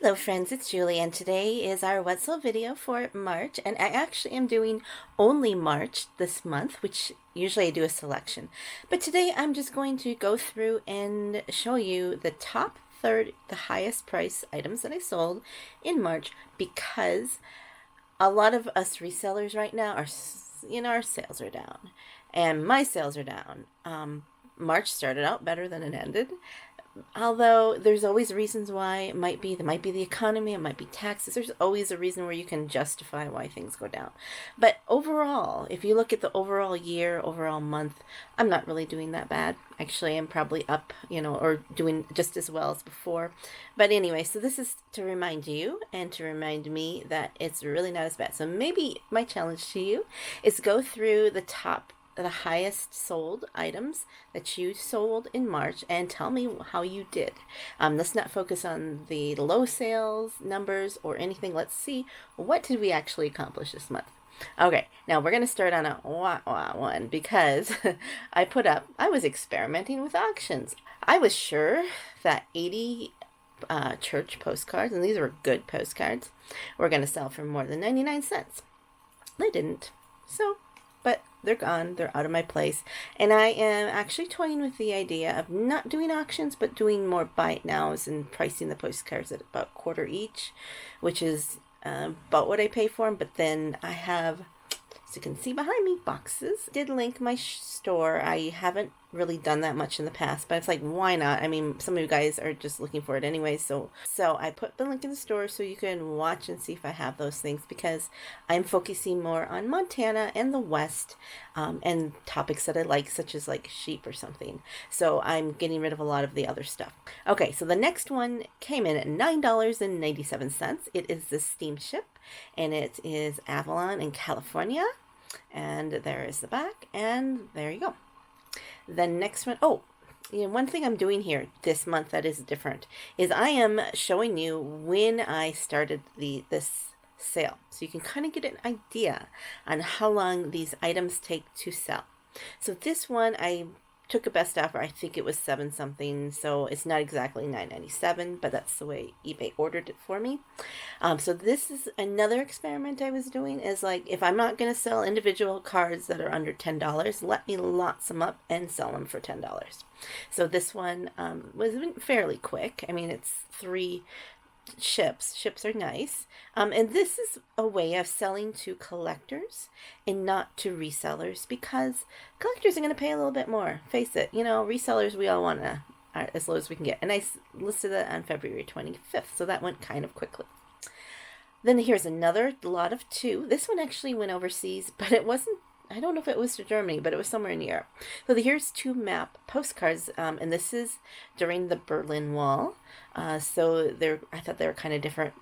Hello friends, it's Julie and today is our What's Sold video for March, and I actually am doing only March this month, which usually I do a selection. But today I'm just going to go through and show you the top third, the highest price items that I sold in March, because a lot of us resellers right now are, our sales are down and my sales are down. March started out better than it ended. Although there's always reasons why. It might be the economy, it might be taxes. There's always a reason where you can justify why things go down. But overall, if you look at the overall year, overall month, I'm not really doing that bad. Actually, I'm probably up, or doing just as well as before. But anyway, so this is to remind you and to remind me that it's really not as bad. So maybe my challenge to you is go through the highest sold items that you sold in March and tell me how you did. Let's not focus on the low sales numbers or anything. Let's see, what did we actually accomplish this month? Okay, now we're going to start on a one because I was experimenting with auctions. I was sure that 80 church postcards, and these were good postcards, were going to sell for more than 99 cents. They didn't. But they're gone. They're out of my place. And I am actually toying with the idea of not doing auctions, but doing more buy it nows and pricing the postcards at about quarter each, which is about what I pay for them. But then I have, as you can see behind me, boxes. I did link my store. I haven't really done that much in the past, but it's like, why not? I mean, some of you guys are just looking for it anyway, so I put the link in the store so you can watch and see if I have those things, because I'm focusing more on Montana and the West, and topics that I like, such as like sheep or something. So I'm getting rid of a lot of the other stuff. Okay, so the next one came in at $9.97. It is the steamship, and it is Avalon in California. And there is the back, and there you go. The next one, one thing I'm doing here this month that is different is I am showing you when I started this sale, so you can kind of get an idea on how long these items take to sell. So this one I took a best offer. I think it was 7 something, so it's not exactly $9.97, but that's the way eBay ordered it for me. So this is another experiment I was doing, is like, if I'm not going to sell individual cards that are under $10, let me lot some up and sell them for $10. So this one was fairly quick. I mean, it's 3 ships. Ships are nice. And this is a way of selling to collectors and not to resellers, because collectors are going to pay a little bit more. Face it, resellers, we all want to, as low as we can get. And I listed that on February 25th, so that went kind of quickly. Then here's another lot of 2. This one actually went overseas, but it wasn't, I don't know if it was to Germany, but it was somewhere in Europe. So here's 2 map postcards, and this is during the Berlin Wall. So I thought they were kind of different.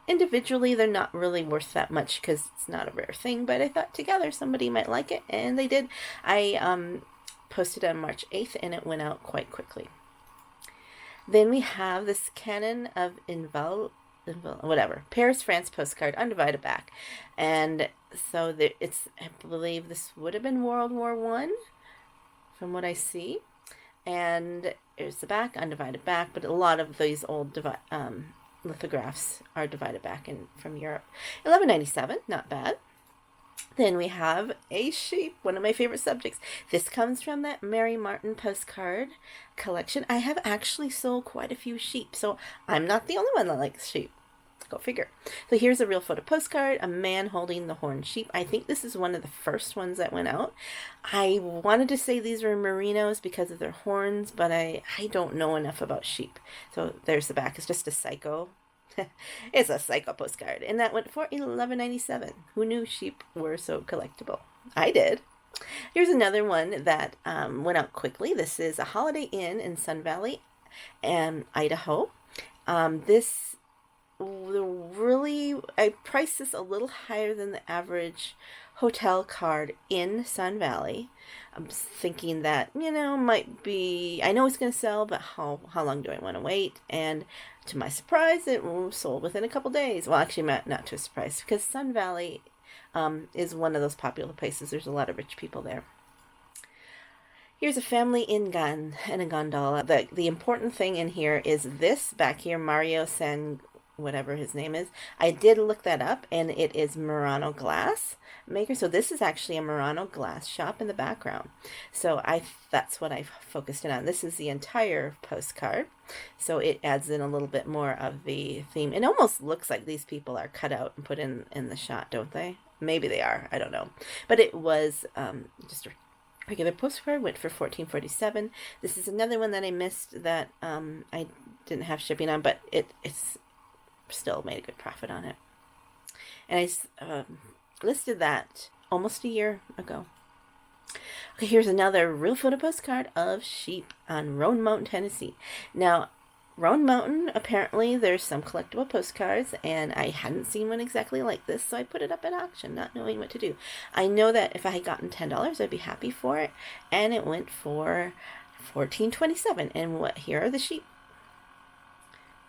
Individually, they're not really worth that much because it's not a rare thing, but I thought together somebody might like it, and they did. I posted on March 8th, and it went out quite quickly. Then we have this Canon of Paris, France postcard, undivided back. And so I believe this would have been World War I, from what I see. And there's the back, undivided back, but a lot of these old lithographs are divided back from Europe. $11.97, not bad. Then we have a sheep, one of my favorite subjects. This comes from that Mary Martin postcard collection. I have actually sold quite a few sheep, so I'm not the only one that likes sheep. Go figure. So here's a real photo postcard, a man holding the horned sheep. I think this is one of the first ones that went out. I wanted to say these were merinos because of their horns, but I don't know enough about sheep. So there's the back. It's just a psycho. It's a psycho postcard. And that went for $11.97. Who knew sheep were so collectible? I did. Here's another one that went out quickly. This is a Holiday Inn in Sun Valley, Idaho. I priced this a little higher than the average hotel card in Sun Valley. I'm thinking that, might be, I know it's going to sell, but how long do I want to wait? And to my surprise, it sold within a couple days. Well, actually, not to a surprise, because Sun Valley is one of those popular places. There's a lot of rich people there. Here's a family in a gondola. The important thing in here is this back here, Mario whatever his name is. I did look that up, and it is Murano Glass Maker. So this is actually a Murano glass shop in the background. So that's what I've focused in on. This is the entire postcard. So it adds in a little bit more of the theme. It almost looks like these people are cut out and put in the shot, don't they? Maybe they are. I don't know. But it was just a regular postcard, went for $14.47. This is another one that I missed that I didn't have shipping on, but it's still made a good profit on it. And I listed that almost a year ago. Okay, here's another real photo postcard of sheep on Roan Mountain, Tennessee. Now, Roan Mountain, apparently there's some collectible postcards, and I hadn't seen one exactly like this, so I put it up at auction, not knowing what to do. I know that if I had gotten $10, I'd be happy for it, and it went for $14.27. And here are the sheep.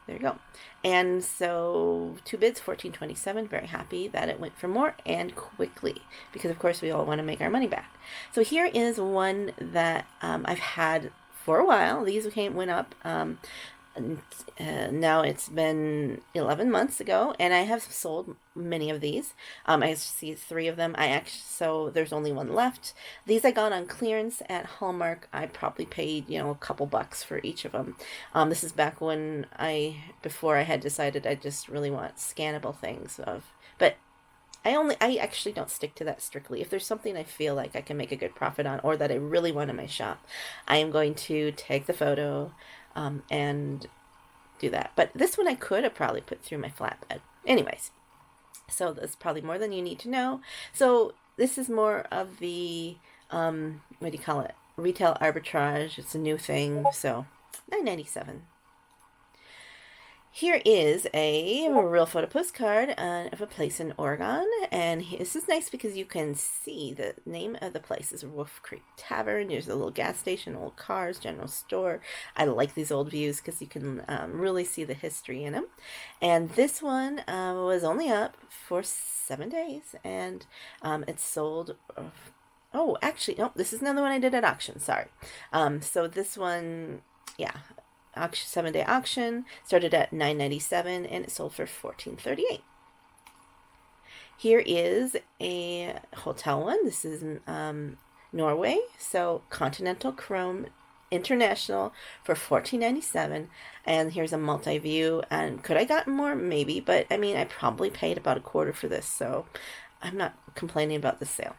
There you go. And so 2 bids, $14.27. Very happy that it went for more and quickly, because of course we all want to make our money back. So here is one that I've had for a while. These went up. Now it's been 11 months ago, and I have sold many of these. I see 3 of them. So there's only one left. These I got on clearance at Hallmark. I probably paid, a couple bucks for each of them. This is back when before I had decided I just really want scannable things but I actually don't stick to that strictly. If there's something I feel like I can make a good profit on, or that I really want in my shop, I am going to take the photo and do that. But this one I could have probably put through my flatbed. Anyways, so that's probably more than you need to know. So this is more of the, what do you call it? Retail arbitrage. It's a new thing. So $9.97. Here is a real photo postcard of a place in Oregon, and this is nice because you can see the name of the place is Wolf Creek Tavern. There's a little gas station, old cars, general store. I like these old views because you can really see the history in them. And this one was only up for 7 days, and it sold. Oh, actually, no, this is another one I did at auction. Sorry. So this one, yeah. 7-day auction, started at $9.97 and it sold for $14.38. Here is a hotel one. This is Norway, so Continental Chrome International for $14.97, and here's a multi-view. And could I gotten more? Maybe, but I mean, I probably paid about a quarter for this, so I'm not complaining about the sale.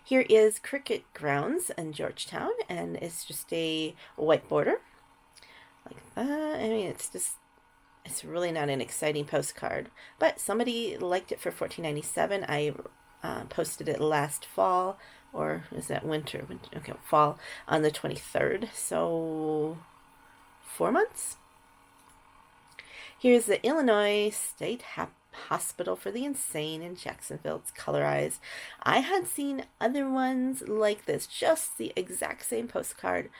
Here is Cricket Grounds in Georgetown, and it's just a white border. Like that. I mean, it's really not an exciting postcard, but somebody liked it for $14.97. I posted it last fall, or is that winter? Okay, fall, on the 23rd. So 4 months. Here's the Illinois State Hospital for the Insane in Jacksonville. It's colorized. I had seen other ones like this, just the exact same postcard.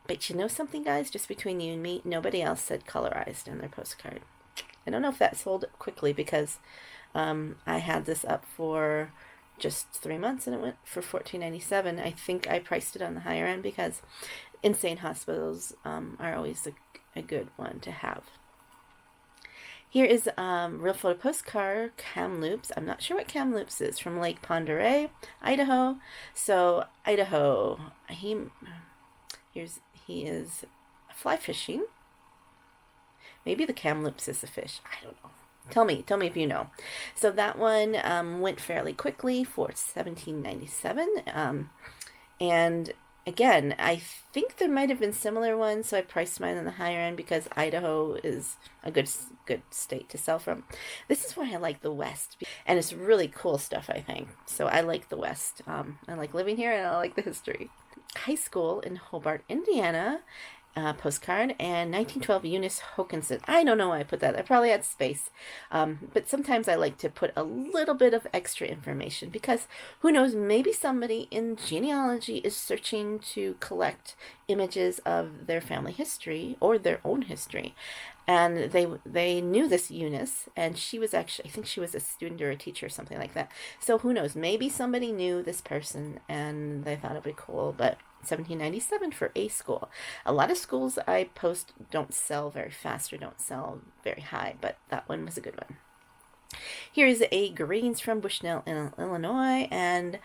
But you know something, guys? Just between you and me, nobody else said colorized in their postcard. I don't know if that sold quickly because I had this up for just 3 months and it went for $14.97. I think I priced it on the higher end because insane hospitals are always a good one to have. Here is real photo postcard, Kamloops. I'm not sure what Kamloops is, from Lake Pend Oreille, Idaho. So Idaho, he is fly fishing. Maybe the Kamloops is a fish. I don't know. Tell me if you know. So that one went fairly quickly for $17.97. And again, I think there might have been similar ones, so I priced mine on the higher end because Idaho is a good state to sell from. This is why I like the West, and it's really cool stuff, I think. So I like the West. I like living here, and I like the history. High school in Hobart, Indiana, postcard, and 1912 Eunice Hokinson. I don't know why I put that. I probably had space. But sometimes I like to put a little bit of extra information because who knows, maybe somebody in genealogy is searching to collect images of their family history or their own history. And they knew this Eunice, and she was actually, I think she was a student or a teacher or something like that. So who knows, maybe somebody knew this person and they thought it'd be cool. But $17.97 for a school. A lot of schools I post don't sell very fast or don't sell very high, but that one was a good one. Here is a greens from Bushnell in Illinois, and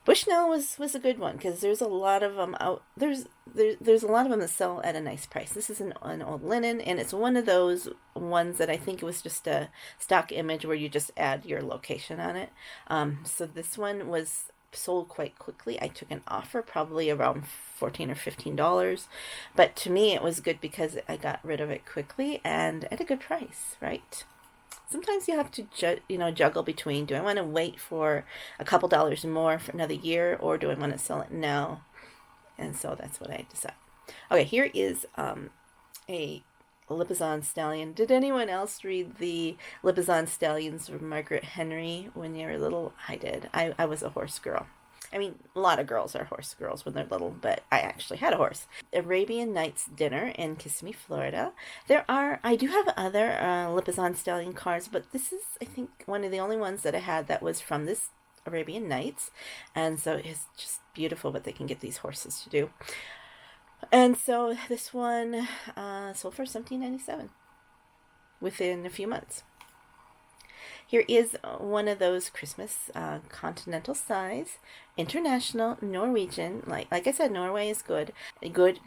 Bushnell was a good one because there's a lot of them out. There's a lot of them that sell at a nice price. This is an old linen, and it's one of those ones that I think it was just a stock image where you just add your location on it. So this one was sold quite quickly. I took an offer probably around $14 or $15, but to me it was good because I got rid of it quickly and at a good price, right? Sometimes you have to juggle between, do I want to wait for a couple dollars more for another year, or do I want to sell it now? And so that's what I decided. Okay, here is a Lipizzan stallion. Did anyone else read the Lipizzan stallions of Margaret Henry when you were little? I did. I was a horse girl. I mean, a lot of girls are horse girls when they're little, but I actually had a horse. Arabian Nights Dinner in Kissimmee, Florida. I do have other Lipizzan stallion cards, but this is, I think, one of the only ones that I had that was from this Arabian Nights. And so it's just beautiful what they can get these horses to do. And so this one sold for $17.97 within a few months. Here is one of those Christmas continental size, international, Norwegian. Like I said, Norway is good. Good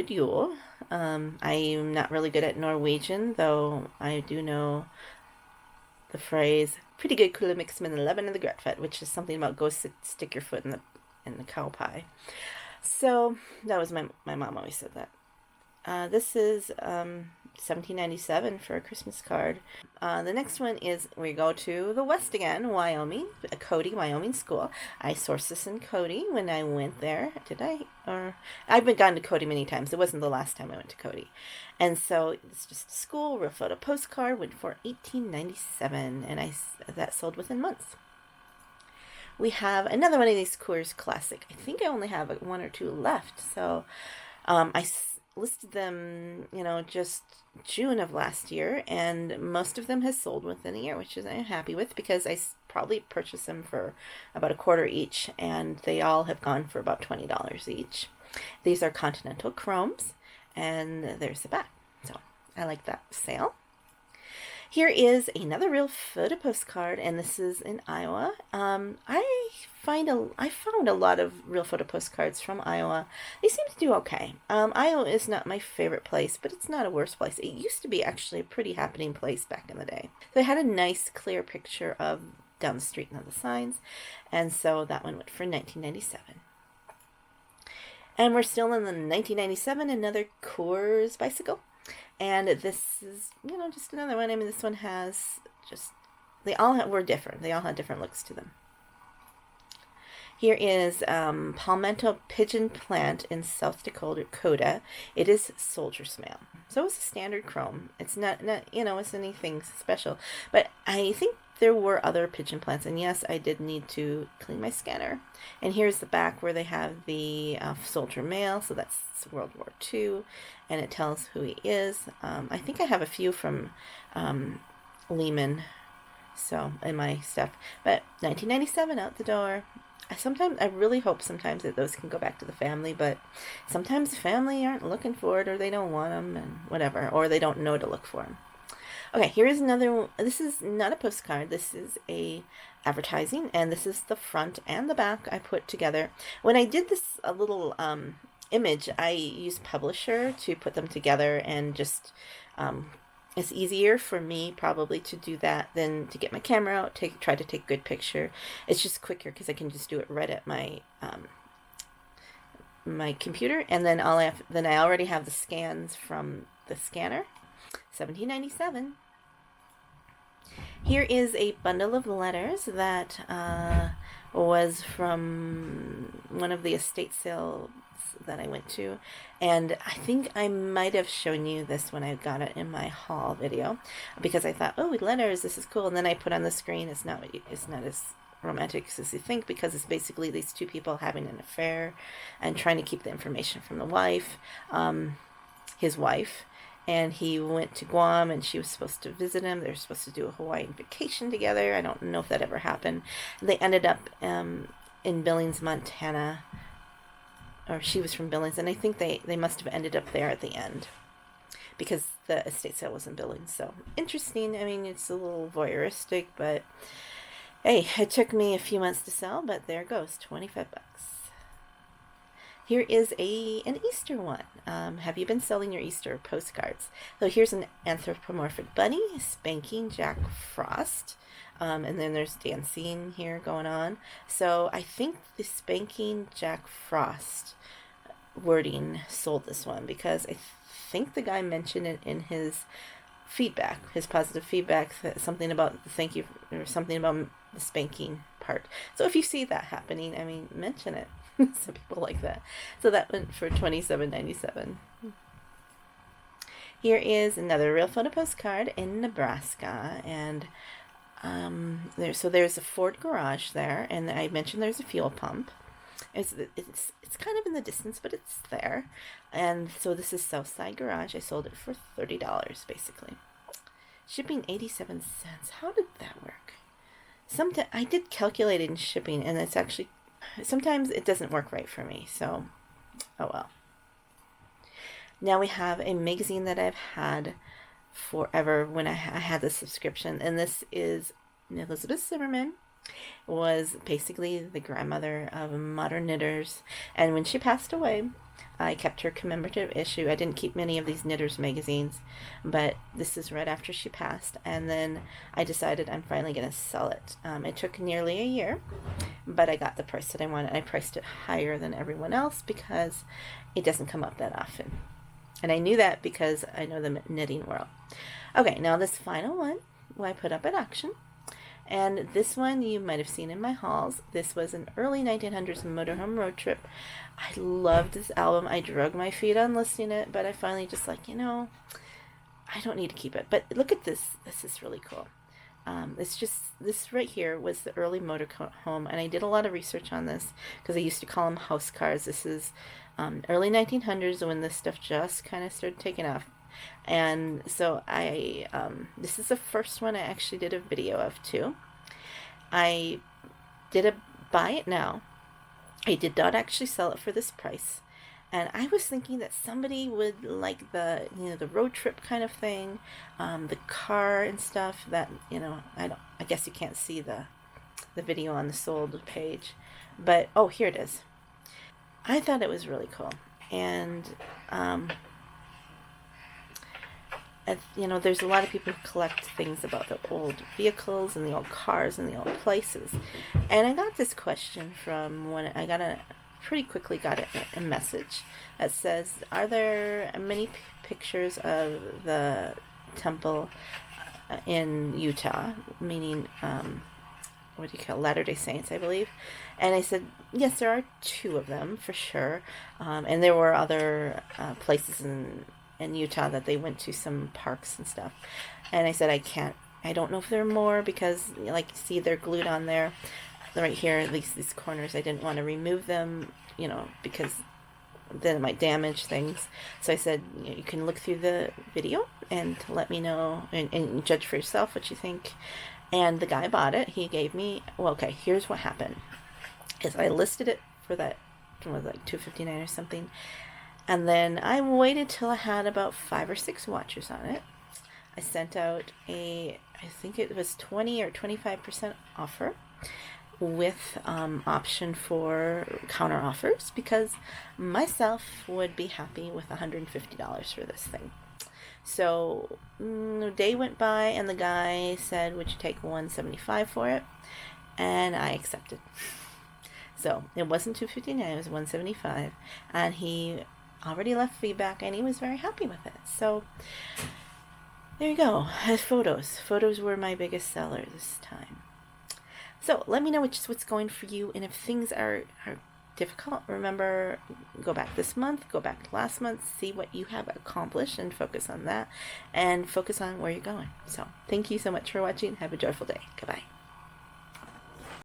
Yule. I'm not really good at Norwegian, though I do know the phrase "pretty good kule mix med 11 in the gretfett," which is something about go stick your foot in the cow pie. So that was my mom always said that. This is $17.97 for a Christmas card. The next one is, we go to the West again, Wyoming, a Cody, Wyoming school. I sourced this in Cody when I went there. Did I? Or I've been gone to Cody many times. It wasn't the last time I went to Cody. And so it's just a school, real photo postcard, went for $18.97, and that sold within months. We have another one of these Coors Classic. I think I only have one or two left. So I listed them, just June of last year, and most of them has sold within a year, which is I'm happy with because I probably purchased them for about $1 each, and they all have gone for about $20 each. These are Continental Chromes, and there's the back. So I like that sale. Here is another real photo postcard, and this is in Iowa. I found a lot of real photo postcards from Iowa. They seem to do okay. Iowa is not my favorite place, but it's not a worse place. It used to be actually a pretty happening place back in the day. So I had a nice, clear picture of down the street and all the signs, and so that one went for $19.97. And we're still in the 1997, another Coors bicycle. And this is, just another one. I mean, this one has they all were different. They all had different looks to them. Here is Palmetto Pigeon Plant in South Dakota. It is soldier's mail. So it's a standard chrome. It's not it's anything special. But I think there were other pigeon plants. And yes, I did need to clean my scanner. And here's the back where they have the soldier mail. So that's World War II. And it tells who he is. I think I have a few from Lehman. So in my stuff. But $19.97 out the door. I really hope sometimes that those can go back to the family, but sometimes the family aren't looking for it, or they don't want them, and whatever, or they don't know to look for them. Okay, here is another one. This is not a postcard. This is a advertising, and this is the front and the back I put together. When I did this a little image, I used Publisher to put them together, and just it's easier for me probably to do that than to get my camera out, try to take a good picture. It's just quicker because I can just do it right at my my computer, and then I already have the scans from the scanner. $17.97. Here is a bundle of letters that was from one of the estate sales that I went to, and I think I might have shown you this when I got it in my haul video, because I thought, oh, letters, this is cool, and then I put on the screen, it's not as romantic as you think, because it's basically these two people having an affair and trying to keep the information from the wife, his wife. And he went to Guam, and she was supposed to visit him. They were supposed to do a Hawaiian vacation together. I don't know if that ever happened. They ended up in Billings, Montana, or she was from Billings, and I think they must have ended up there at the end because the estate sale was in Billings. So interesting. I mean, it's a little voyeuristic, but hey, it took me a few months to sell, but there it goes, 25 bucks. Here is an Easter one. Have you been selling your Easter postcards? So here's an anthropomorphic bunny spanking Jack Frost. And then there's dancing here going on. So I think the spanking Jack Frost wording sold this one, because I think the guy mentioned it in his feedback, his positive feedback, something about thank you, or something about the spanking part. So if you see that happening, I mean, mention it. Some people like that. So that went for $27.97. Here is another real photo postcard in Nebraska, and there's a Ford garage there, and I mentioned there's a fuel pump. It's kind of in the distance, but it's there. And so this is Southside Garage. I sold it for $30 basically. Shipping 87 cents. How did that work? I did calculate it in shipping, and it's actually sometimes it doesn't work right for me. So, oh well. Now we have a magazine that I've had forever when I had the subscription, and this is Elizabeth Zimmerman. Was basically the grandmother of modern knitters, and when she passed away, I kept her commemorative issue. I didn't keep many of these knitters magazines, but this is right after she passed, and then I decided I'm finally going to sell it. It took nearly a year, but I got the price that I wanted. I priced it higher than everyone else because it doesn't come up that often, and I knew that because I know the knitting world. Okay, now this final one I put up at auction. And this one you might have seen in my hauls. This was an early 1900s Motorhome road trip. I loved this album. I drug my feet on listening to it, but I finally just like, I don't need to keep it. But look at this. This is really cool. This right here was the early Motorhome, and I did a lot of research on this because I used to call them house cars. This is early 1900s when this stuff just kind of started taking off. And so this is the first one I actually did a video of too. I did a buy it now. I did not actually sell it for this price. And I was thinking that somebody would like the road trip kind of thing, the car and stuff that, I guess you can't see the video on the sold page, but, oh, here it is. I thought it was really cool. And, there's a lot of people who collect things about the old vehicles and the old cars and the old places. And I got this question from pretty quickly got a message that says, are there many pictures of the temple in Utah, meaning, what do you call it? Latter-day Saints, I believe. And I said, yes, there are 2 of them for sure. And there were other places in Utah that they went to, some parks and stuff. And I said, I don't know if there are more because, like, you see, they're glued on there right here, at least these corners. I didn't want to remove them, because then it might damage things. So I said, you can look through the video and let me know and judge for yourself what you think. And the guy bought it. He gave me, okay, here's what happened. Is I listed it for that, it was like $259 or something. And then I waited till I had about 5 or 6 watchers on it. I sent out I think it was 20 or 25% offer with option for counter offers, because myself would be happy with $150 for this thing. So a day went by and the guy said, would you take $175 for it? And I accepted. So it wasn't $259, it was $175, and he already left feedback and he was very happy with it. So there you go. Photos were my biggest seller this time. So let me know what's going for you, and if things are difficult, remember, go back this month, go back to last month, see what you have accomplished and focus on that, and focus on where you're going. So thank you so much for watching. Have a joyful day. Goodbye.